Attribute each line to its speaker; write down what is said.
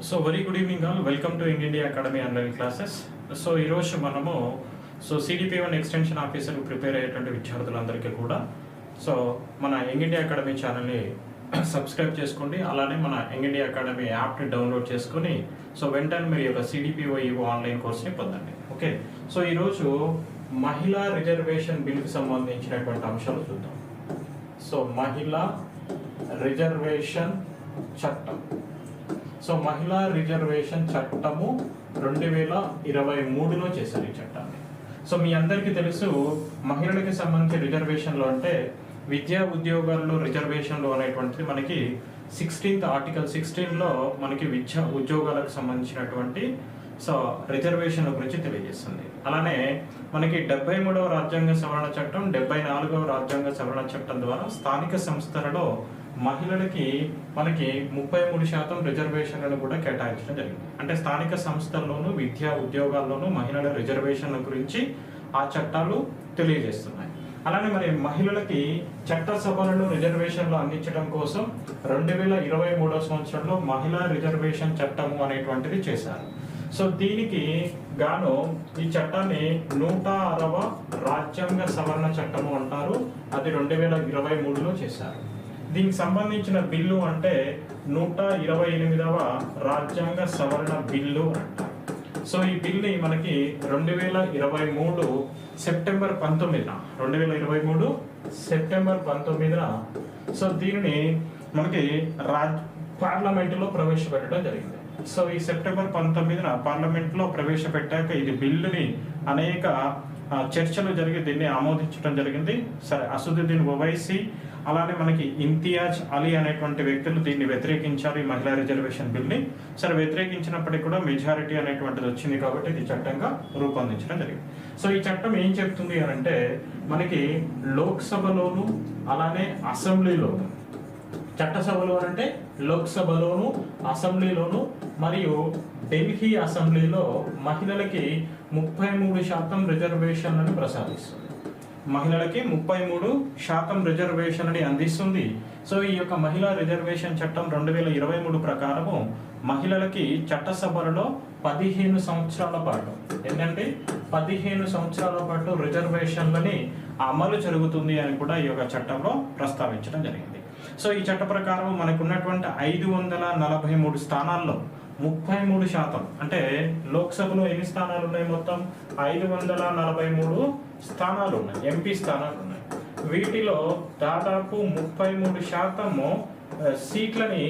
Speaker 1: So very good evening all, welcome to young India academy online classes. So ఈరోజు మనము CDP1 extension ఆఫీసర్కి prepare అయ్యేటువంటి విద్యార్థులందరికీ కూడా మన యంగ్ ఇండియా అకాడమీ ఛానల్ని సబ్స్క్రైబ్ చేసుకోండి. అలానే మన యంగ్ ఇండియా అకాడమీ యాప్ని డౌన్లోడ్ చేసుకొని వెంటనే మీరు యొక్క CDP1 ఆన్లైన్ కోర్స్ని పొందండి. ఓకే, సో ఈరోజు మహిళా రిజర్వేషన్ బిల్కి సంబంధించినటువంటి అంశాలు చూద్దాం. మహిళా రిజర్వేషన్ చట్టం. మహిళా రిజర్వేషన్ చట్టము 2023లో చేశారు ఈ చట్టాన్ని. మీ అందరికీ తెలుసు, మహిళలకి సంబంధించి రిజర్వేషన్లు అంటే విద్యా ఉద్యోగాల్లో రిజర్వేషన్లు అనేటువంటిది మనకి ఆర్టికల్ 16లో మనకి విద్యా ఉద్యోగాలకు సంబంధించినటువంటి రిజర్వేషన్ల గురించి తెలియజేస్తుంది. అలానే మనకి 73వ రాజ్యాంగ సవరణ చట్టం, 74వ రాజ్యాంగ సవరణ చట్టం ద్వారా స్థానిక సంస్థలలో మహిళలకి మనకి 33% రిజర్వేషన్లను కూడా కేటాయించడం జరిగింది. అంటే స్థానిక సంస్థల్లోనూ విద్యా ఉద్యోగాల్లోనూ మహిళల రిజర్వేషన్ల గురించి ఆ చట్టాలు తెలియజేస్తున్నాయి. అలానే మరి మహిళలకి చట్టసభలలో రిజర్వేషన్లు అందించడం కోసం 2023 సంవత్సరంలో మహిళా రిజర్వేషన్ చట్టము అనేటువంటిది చేశారు. దీనికి గాను ఈ చట్టాన్ని 106వ రాజ్యాంగ సవరణ చట్టము అంటారు. అది 2023లో చేశారు. దీనికి సంబంధించిన బిల్లు అంటే 128వ రాజ్యాంగ సవరణ బిల్లు అంటారు. ఈ బిల్ని మనకి 2023 సెప్టెంబర్ 19న దీనిని మనకి పార్లమెంటులో ప్రవేశపెట్టడం జరిగింది. ఈ సెప్టెంబర్ 19న పార్లమెంట్లో ప్రవేశపెట్టాక ఇది బిల్లుని అనేక చర్చలు జరిగి దీన్ని ఆమోదించడం జరిగింది. అసదుద్దీన్ ఓవైసీ అలానే మనకి ఇంతియాజ్ అలీ అనేటువంటి వ్యక్తులు దీన్ని వ్యతిరేకించారు, ఈ మహిళా రిజర్వేషన్ బిల్ని. వ్యతిరేకించినప్పటికీ కూడా మెజారిటీ అనేటువంటిది వచ్చింది కాబట్టి ఇది చట్టంగా రూపొందించడం జరిగింది. ఈ చట్టం ఏం చెప్తుంది అని అంటే మనకి లోక్సభలోను అలానే అసెంబ్లీలోను, చట్టసభలో అంటే లోక్సభలోను అసెంబ్లీలోను మరియు ఢిల్లీ అసెంబ్లీలో మహిళలకి 33% రిజర్వేషన్లను ప్రసాదిస్తుంది. మహిళలకి 33% రిజర్వేషన్ని అందిస్తుంది. ఈ యొక్క మహిళా రిజర్వేషన్ చట్టం 2023 ప్రకారము మహిళలకి చట్టసభలలో 15 సంవత్సరాల పాటు 15 సంవత్సరాల పాటు రిజర్వేషన్లని అమలు జరుగుతుంది అని కూడా ఈ యొక్క చట్టంలో ప్రస్తావించడం జరిగింది. ఈ చట్ట ప్రకారం మనకు ఉన్నటువంటి 543 స్థానాల్లో 33%, అంటే లోక్సభలో ఎన్ని స్థానాలు ఉన్నాయి? మొత్తం 543 స్థానాలు ఉన్నాయి, ఎంపీ స్థానాలు ఉన్నాయి. వీటిలో దాదాపు 33% సీట్లని